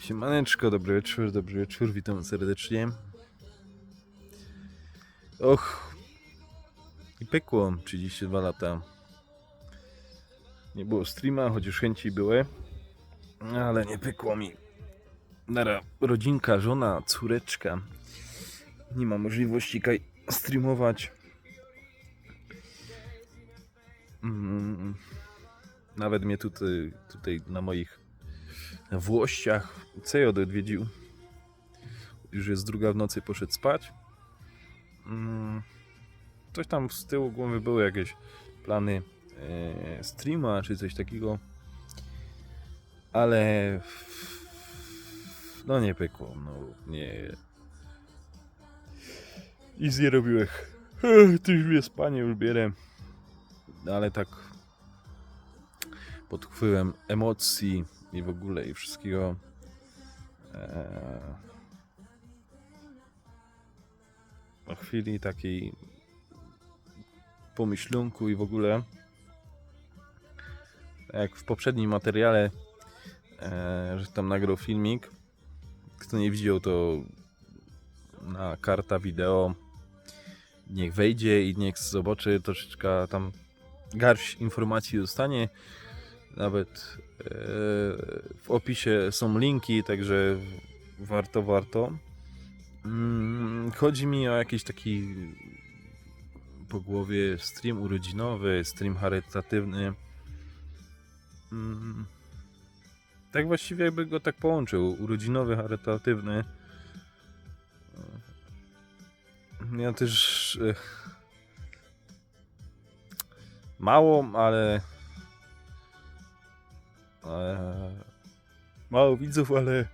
Siemaneczko, dobry wieczór, witam serdecznie. Och, i pekło 32 lata. Nie było streama, chociaż chęci były, ale nie pekło mi. Nara, rodzinka, żona, córeczka. Nie ma możliwości streamować. Nawet mnie tutaj na moich włościach CJ odwiedził. Już jest 2 w nocy, poszedł spać. Coś tam z tyłu głowy były jakieś plany streama czy coś takiego, ale no nie pykło, no nie. Nic nie robiłem. To już mnie spanie już bierę, ale tak pod wpływem emocji i w ogóle i wszystkiego po chwili takiej pomyślunku i w ogóle, jak w poprzednim materiale, że tam nagrał filmik. Kto nie widział, to na karta wideo niech wejdzie i niech zobaczy, troszeczkę tam garść informacji dostanie. Nawet w opisie są linki, także warto. Chodzi mi o jakiś taki po głowie stream urodzinowy, stream charytatywny. Tak właściwie jakby go tak połączył. Urodzinowy, charytatywny. Ja też mało, ale mało widzów, ale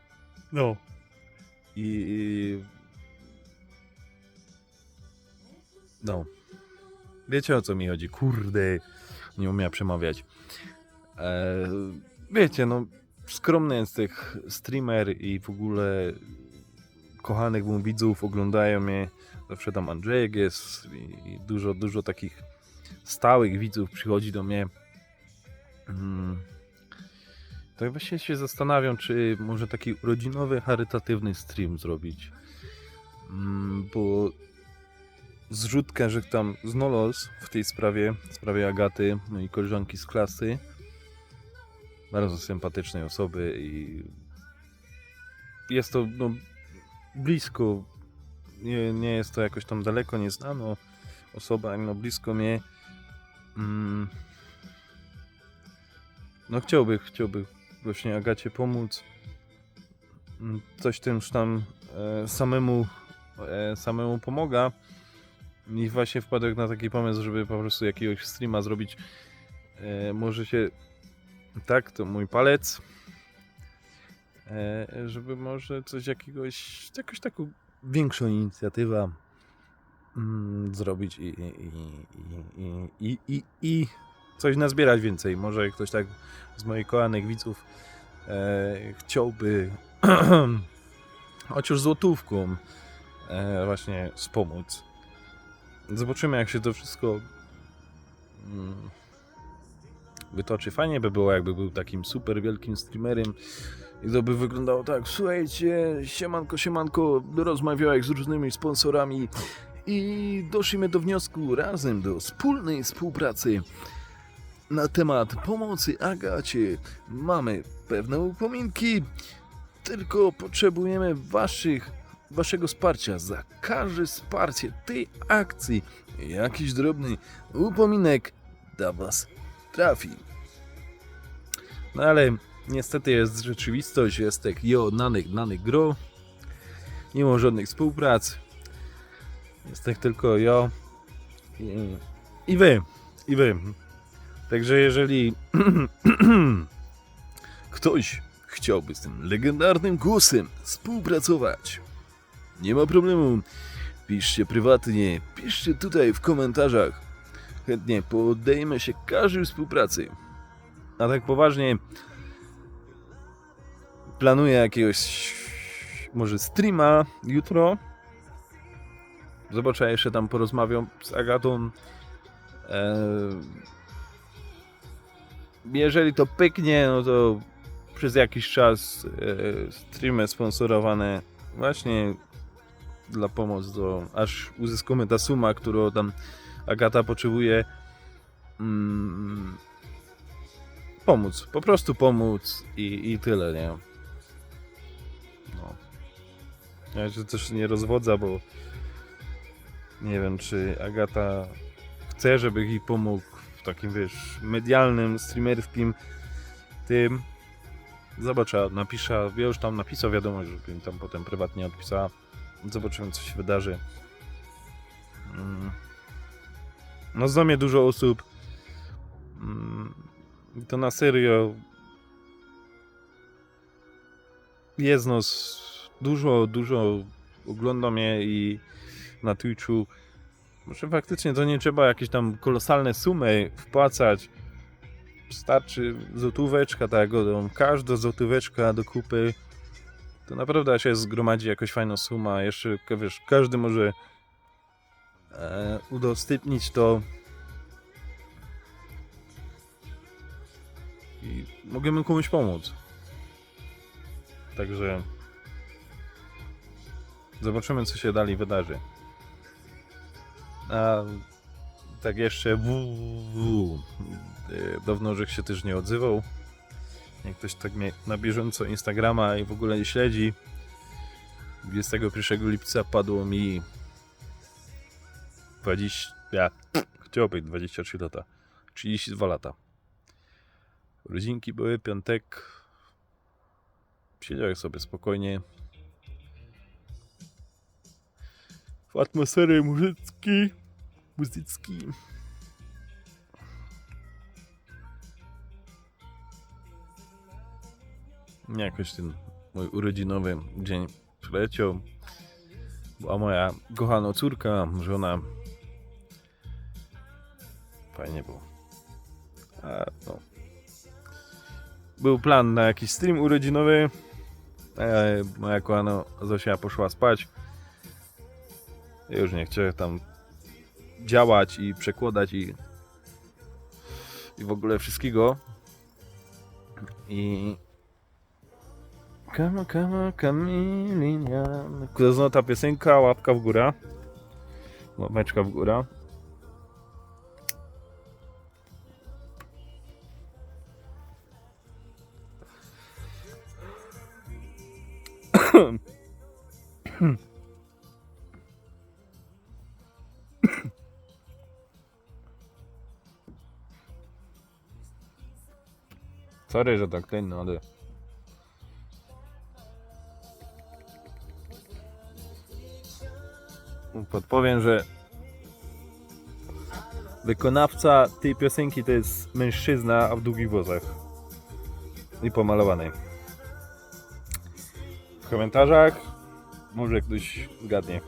no. No. Wiecie, o co mi chodzi? Kurde, nie umiem przemawiać. Wiecie, no skromny jest tych streamer i w ogóle kochanych mu widzów, oglądają mnie. Zawsze tam Andrzejek jest i dużo takich stałych widzów przychodzi do mnie. Tak właśnie się zastanawiam, czy może taki urodzinowy, charytatywny stream zrobić. Bo zrzutkę, że tam znalazł w tej sprawie Agaty, mojej koleżanki z klasy. Bardzo sympatycznej osoby i jest to no, blisko, nie jest to jakoś tam daleko, nieznana osoba, no blisko mnie. No chciałby właśnie Agacie pomóc. Coś tym już tam samemu pomaga. I właśnie wpadł na taki pomysł, żeby po prostu jakiegoś streama zrobić. Może się tak, to mój palec. Żeby może coś jakoś taką większą inicjatywę zrobić i coś nazbierać więcej. Może ktoś tak z moich kochanych widzów chciałby chociaż złotówką właśnie wspomóc. Zobaczymy, jak się to wszystko wytoczy. Fajnie by było, jakby był takim super wielkim streamerem i to by wyglądało tak: słuchajcie, siemanko, rozmawiałem z różnymi sponsorami i doszliśmy do wniosku razem do wspólnej współpracy na temat pomocy Agacie. Mamy pewne upominki, tylko potrzebujemy waszego wsparcia. Za każde wsparcie tej akcji jakiś drobny upominek do was trafi. No ale niestety jest rzeczywistość, jest tak nanych gro. Nie ma żadnych współprac. Jest tak tylko ja i wy. Także jeżeli ktoś chciałby z tym legendarnym głosem współpracować, nie ma problemu. Piszcie prywatnie, piszcie tutaj w komentarzach. Chętnie poddajemy się każdej współpracy. A tak poważnie, planuję jakiegoś może streama jutro. Zobaczę, jeszcze tam porozmawiam z Agatą. Jeżeli to pyknie, no to przez jakiś czas streamy sponsorowane właśnie dla pomocy, aż uzyskamy ta suma, którą tam Agata potrzebuje. Pomóc, po prostu pomóc i tyle, nie? No. Ja się też nie rozwodza, bo nie wiem, czy Agata chce, żeby jej pomógł w takim, wiesz, medialnym, streamerskim tym. Zobaczę, napiszę, ja już tam napisał wiadomość, żeby mi tam potem prywatnie odpisała. Zobaczymy, co się wydarzy. No zna mnie dużo osób. To na serio jest nas dużo ogląda mnie i na Twitchu. Może faktycznie to nie trzeba jakieś tam kolosalne sumy wpłacać. Starczy złotóweczka, tak, każda złotóweczka do kupy. To naprawdę się zgromadzi jakaś fajna suma. Jeszcze, wiesz, każdy może udostępnić to. I możemy komuś pomóc. Także zobaczymy, co się dalej wydarzy. A tak jeszcze dawno, że się też nie odzywał. Jak ktoś tak mnie na bieżąco Instagrama i w ogóle nie śledzi, 21 lipca padło mi 23 lata. 32 lata. Rodzinki były, piątek. Siedziałem sobie spokojnie. W atmosferze muzyczki. Jakoś ten mój urodzinowy dzień przyleciał. Była moja kochana córka, żona. Fajnie było. No. Był plan na jakiś stream urodzinowy. Moja kochana Zosia poszła spać. Ja już nie chciałem tam działać i przekładać i w ogóle wszystkiego. I Kamilinia. Kto zna ta piosenka? Łapka w górę. Łapeczka w górę. Sorry, że tak ten, no ale podpowiem, że wykonawca tej piosenki to jest mężczyzna, a w długich włosach i pomalowanej. W komentarzach może ktoś zgadnie.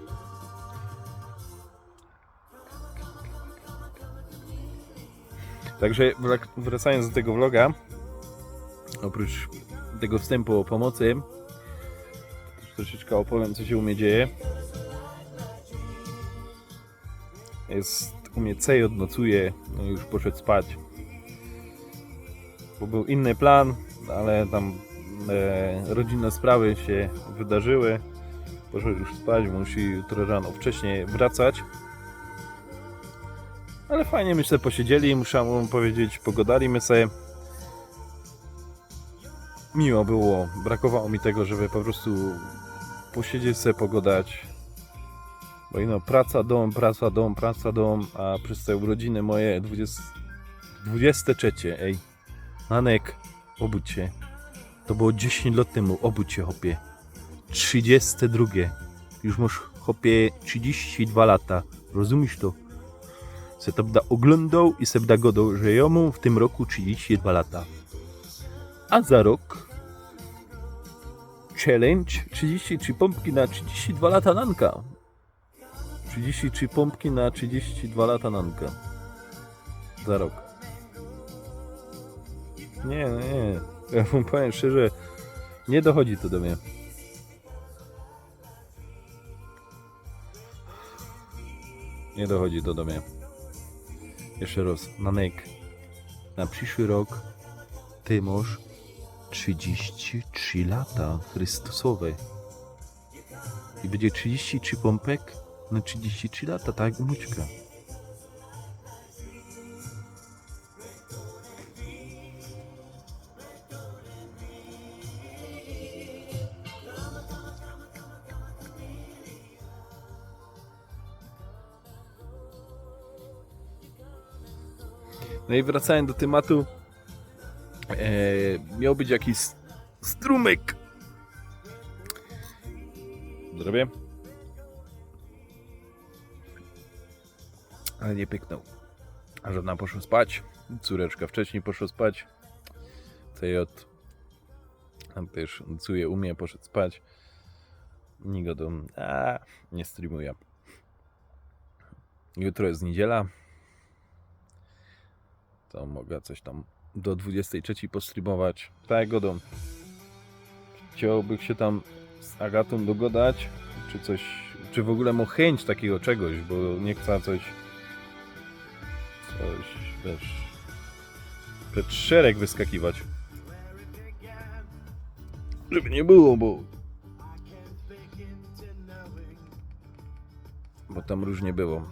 Także wracając do tego vloga, oprócz tego wstępu o pomocy, troszeczkę opowiem, co się u mnie dzieje. Jest u mnie CJ, nocuje, no już poszedł spać. Bo był inny plan, ale tam rodzinne sprawy się wydarzyły. Poszedł już spać, musi jutro rano wcześniej wracać. Ale fajnie my sobie posiedzieli, muszę mu powiedzieć, pogadaliśmy sobie. Miło było, brakowało mi tego, żeby po prostu posiedzieć sobie, pogadać. Bo no, praca, dom, a przez te urodziny moje 23, ej. Nanek, obudź się. To było 10 lat temu, obudź się, chłopie. 32. Już masz, chłopie, 32 lata. Rozumiesz to? Se to będę oglądał i se będę godał, że ja mam w tym roku 32 lata. A za rok challenge 33 pompki na 32 lata Nanka. 33 pompki na 32 lata Nanka. Za rok. Nie. Ja wam powiem szczerze, nie dochodzi to do mnie. Nie dochodzi to do mnie. Jeszcze raz, Nanek, na przyszły rok ty masz 33 lata Chrystusowe. I będzie 33 pompek na 33 lata, tak jak Mućka. No i wracając do tematu, miał być jakiś strumyk. Zrobię. Ale nie pyknął. A żona poszła spać. Córeczka wcześniej poszła spać. TJ tam też cuje umie, poszedł spać. Nigo do... nie streamuje. Jutro jest niedziela. To mogę coś tam do 23 postreamować. Tak, Godą. Chciałbym się tam z Agatą dogadać, czy coś, czy w ogóle ma chęć takiego czegoś, bo nie chcę coś, wiesz, przed szereg wyskakiwać. Żeby nie było, bo tam różnie było.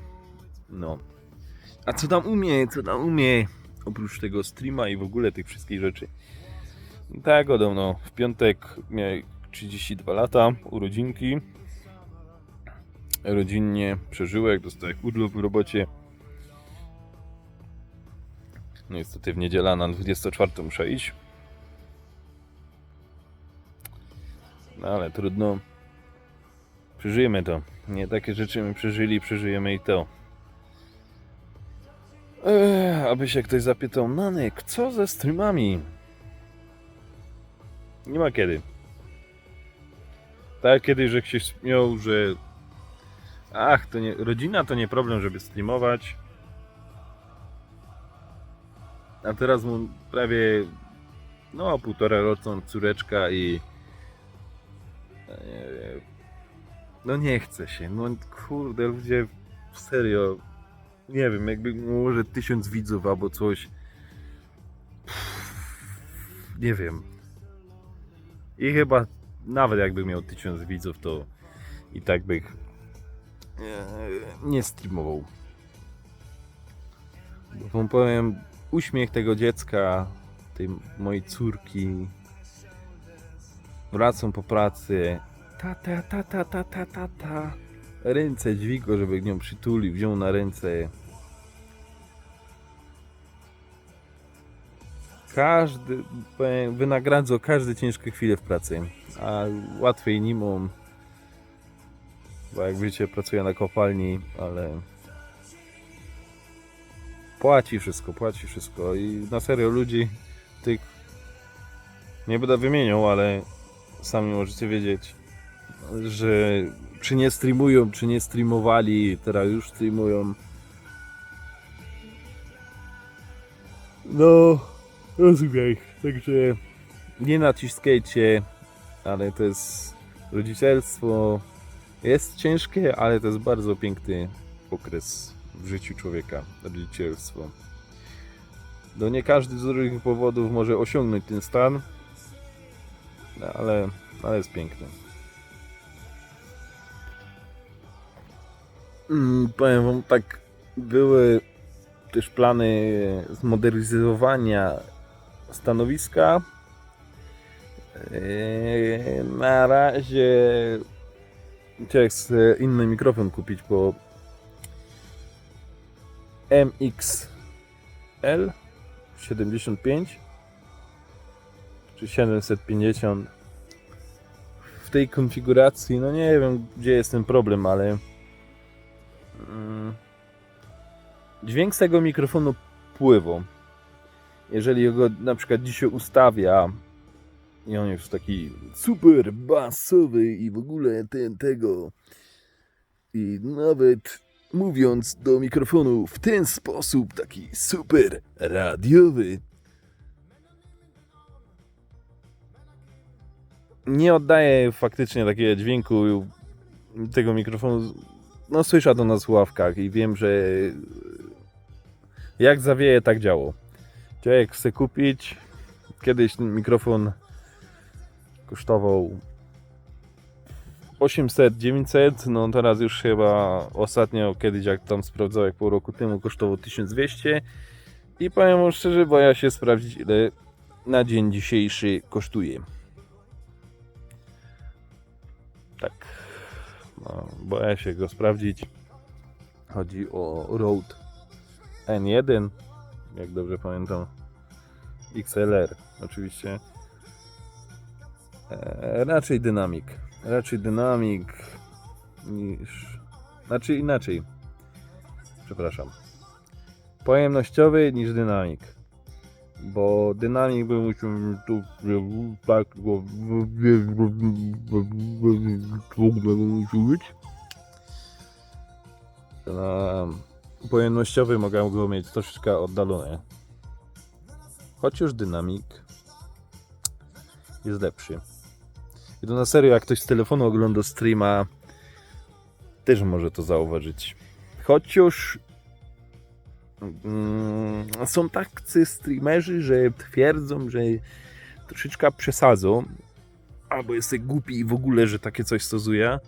No. A co tam umie? Oprócz tego streama i w ogóle tych wszystkich rzeczy. Tak, Godą, no. W piątek miałem 32 lata, urodzinki. Rodzinnie przeżyłem, dostałem urlop w robocie. No niestety w niedzielę na 24 muszę iść. No ale trudno. Przeżyjemy to. Nie takie rzeczy my przeżyjemy i to. Aby się ktoś zapytał, Nanek, co ze streamami? Nie ma kiedy. Tak kiedyś, że ktoś śmiał, że to nie, rodzina to nie problem, żeby streamować. A teraz mu prawie 1,5 roczna córeczka i nie chce się. No kurde, ludzie, serio, nie wiem, jakby może 1000 widzów albo coś. Nie wiem. I chyba nawet jakby miał 1000 widzów, to i tak bych nie streamował. Bo wam powiem, uśmiech tego dziecka, tej mojej córki, wracam po pracy, ta, ręce dźwigło, żeby nią przytulił, wziął na ręce. Każdy, wynagradzał każde ciężkie chwile w pracy, a łatwiej nie mam, bo jak wiecie, pracuję na kopalni, ale płaci wszystko i na serio ludzi tych nie będę wymieniał, ale sami możecie wiedzieć, że czy nie streamują, czy nie streamowali, teraz już streamują. No, rozumiem. Także nie naciskajcie, ale to jest rodzicielstwo. Jest ciężkie, ale to jest bardzo piękny okres w życiu człowieka, rodzicielstwo. No nie każdy z różnych powodów może osiągnąć ten stan, ale jest piękny. Powiem wam tak, były też plany zmodernizowania stanowiska. Na razie chciałem inny mikrofon kupić, bo MXL 75 czy 750 w tej konfiguracji, no nie wiem gdzie jest ten problem, ale dźwięk z tego mikrofonu pływa. Jeżeli go na przykład dzisiaj ustawia i on jest taki super basowy i w ogóle tego i nawet mówiąc do mikrofonu w ten sposób taki super radiowy, nie oddaje faktycznie takiego dźwięku tego mikrofonu. No słyszę to na słuchawkach i wiem, że jak zawieje, tak działo. Człowiek chce kupić. Kiedyś ten mikrofon kosztował 800, 900, no teraz już chyba ostatnio, kiedyś jak tam sprawdzałem, jak pół roku temu, kosztował 1200 i powiem wam szczerze, boję się sprawdzić, ile na dzień dzisiejszy kosztuje. Tak, no, boję się go sprawdzić. Chodzi o Rode N1, jak dobrze pamiętam, XLR oczywiście. Raczej Dynamic niż... Znaczy inaczej. Przepraszam. Pojemnościowy niż Dynamic. Bo Dynamic by musiał tu tak go musi być. Pojemnościowy mogę go mieć troszeczkę oddalone. Chociaż Dynamic jest lepszy. I to na serio, jak ktoś z telefonu ogląda streama, też może to zauważyć. Chociaż są tacy streamerzy, że twierdzą, że troszeczkę przesadzą, albo jesteś głupi i w ogóle, że takie coś stosuje.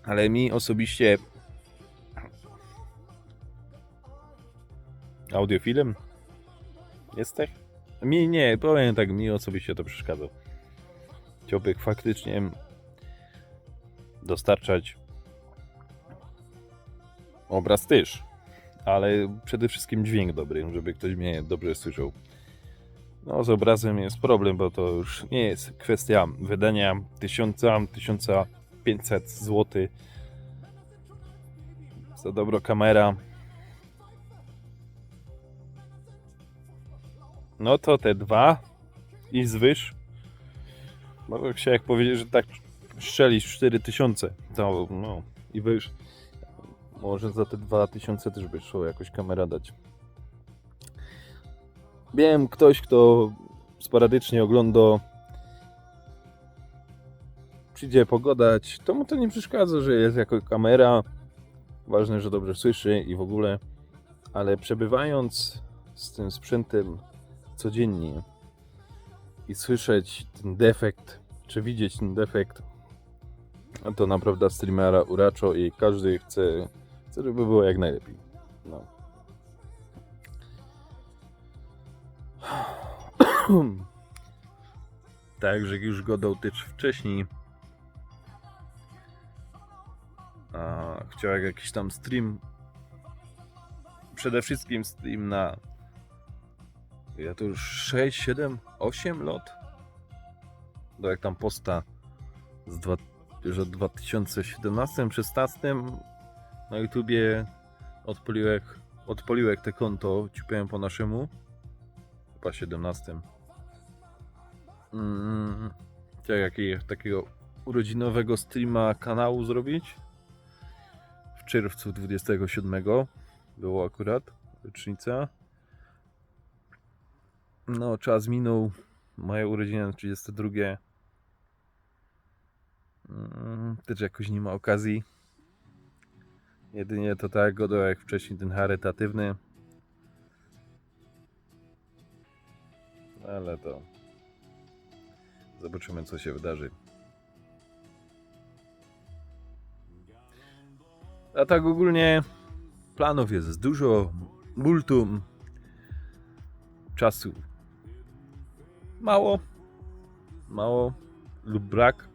Ale mi osobiście audiofilem jesteś? Mi nie, powiem tak, mi osobiście to przeszkadza. Chciałbym faktycznie dostarczać obraz też, ale przede wszystkim dźwięk dobry, żeby ktoś mnie dobrze słyszał. No z obrazem jest problem, bo to już nie jest kwestia wydania 1000-1500 zł za dobrą kamerę. No to te dwa i zwyż. Mogę się jak powiedzieć, że tak strzelisz 4000, to no i wyż. Może za te 2000 też by szło jakoś kamera dać. Wiem, ktoś kto sporadycznie ogląda, przyjdzie pogadać, to mu to nie przeszkadza, że jest jako kamera. Ważne, że dobrze słyszy i w ogóle. Ale przebywając z tym sprzętem codziennie i słyszeć ten defekt, czy widzieć ten defekt, to naprawdę streamera uracza i każdy chce, żeby było jak najlepiej. No. Tak, że już go dotyczy wcześniej. Chciał jakiś tam stream. Przede wszystkim stream na... Ja to już 6, 7, 8 lat. Do jak tam posta już od 2017-16 na YouTubie odpaliłek te konto, ciupałem po naszemu. Chyba 17. Chciałem takiego urodzinowego streama kanału zrobić. W czerwcu 27 było akurat rocznica. No, czas minął. Moja urodzina 32. Też jakoś nie ma okazji. Jedynie to tak, jak wcześniej ten charytatywny. Ale to zobaczymy, co się wydarzy. A tak ogólnie planów jest dużo, multum, czasu mało lub brak,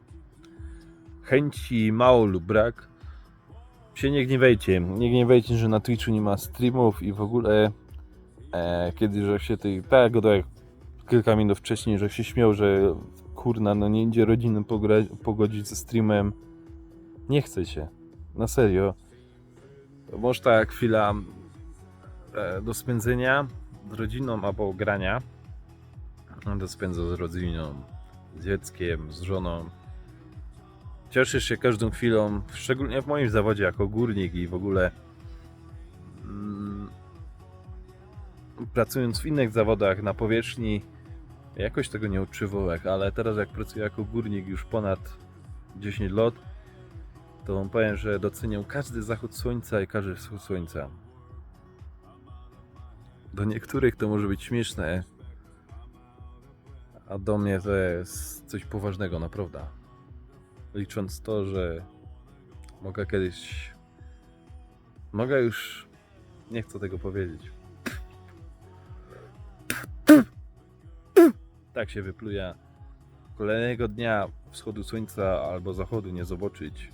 chęci mało lub brak. Się nie gniewajcie, że na Twitchu nie ma streamów i w ogóle kiedy że się tak jak kilka minut wcześniej, że się śmiał, że kurna, no nie idzie rodziny pogodzić ze streamem. Nie chce się, na serio. To może ta chwila do spędzenia z rodziną albo grania. To spędzę z rodziną, z dzieckiem, z żoną. Cieszysz się każdą chwilą, szczególnie w moim zawodzie jako górnik i w ogóle pracując w innych zawodach na powierzchni, jakoś tego nie odczuwałem, ale teraz jak pracuję jako górnik już ponad 10 lat, to wam powiem, że doceniam każdy zachód słońca i każdy wschód słońca. Do niektórych to może być śmieszne, A do mnie to jest coś poważnego, naprawdę. Licząc to, że mogę już, nie chcę tego powiedzieć. Tak się wypluja. Kolejnego dnia wschodu słońca albo zachodu nie zobaczyć.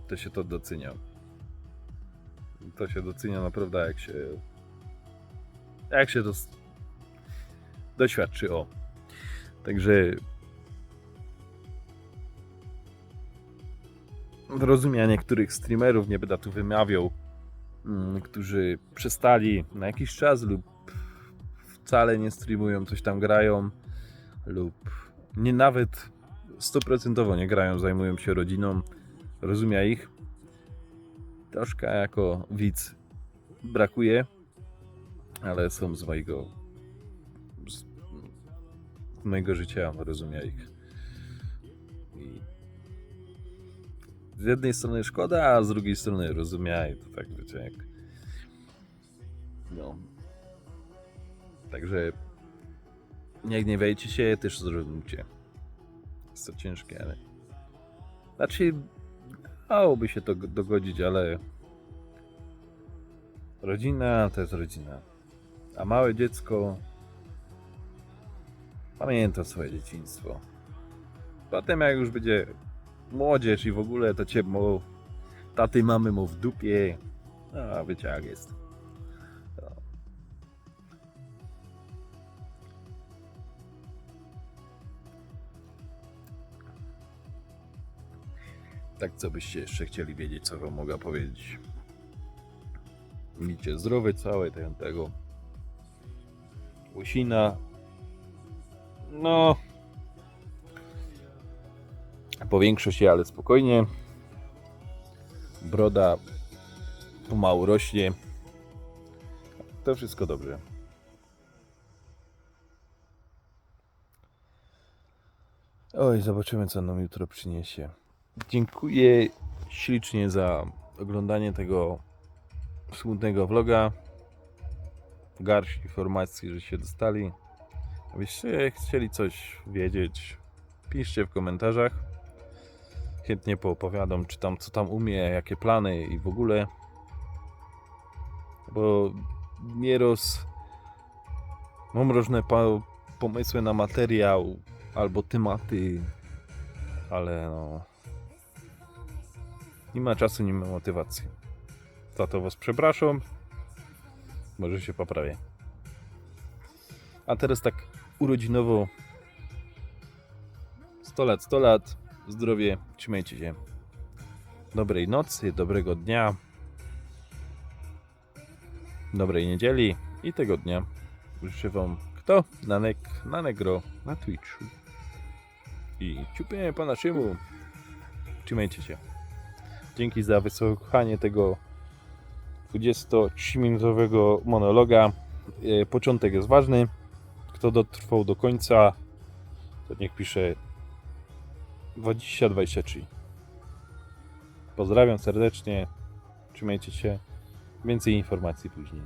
To się to docenia. To się docenia naprawdę, jak się to doświadczy. O. Także rozumiem niektórych streamerów, nie będę tu wymawiał, którzy przestali na jakiś czas lub wcale nie streamują, coś tam grają lub nie nawet 100% nie grają, zajmują się rodziną. Rozumiem ich. Troszkę jako widz brakuje, ale są z mojego życia, rozumiem ich. I z jednej strony szkoda, a z drugiej strony rozumiem, to tak wiecie jak. No. Także nie gniewajcie się, też zrozumcie. Jest to ciężkie, ale znaczy dałoby się to dogodzić, ale rodzina to jest rodzina. A małe dziecko pamięta swoje dzieciństwo. Potem jak już będzie młodzież i w ogóle to cię taty mamy mu w dupie. A wiecie jak jest. No. Tak co byście jeszcze chcieli wiedzieć, co wam mogę powiedzieć. Miejcie zdrowie całe tego. Łysina. No. Powiększa się, ale spokojnie. Broda pomału rośnie. To wszystko dobrze. Oj, zobaczymy co nam jutro przyniesie. Dziękuję ślicznie za oglądanie tego smutnego vloga. Garść informacji, że się dostali. Abyście chcieli coś wiedzieć, piszcie w komentarzach. Chętnie poopowiadam, czy tam co tam umie, jakie plany i w ogóle. Bo nieraz mam różne pomysły na materiał albo tematy, ale no nie ma czasu, nie ma motywacji. Za to was przepraszam. Może się poprawię. A teraz tak urodzinowo 100 lat, zdrowie, trzymajcie się. Dobrej nocy, dobrego dnia, dobrej niedzieli i tego dnia. Życzę wam kto? Na negro, na Twitchu. I ciupiemy po naszemu. Trzymajcie się. Dzięki za wysłuchanie tego 23-minutowego monologa. Początek jest ważny. Kto dotrwał do końca, to niech pisze 2023. Pozdrawiam serdecznie. Trzymajcie się. Więcej informacji później.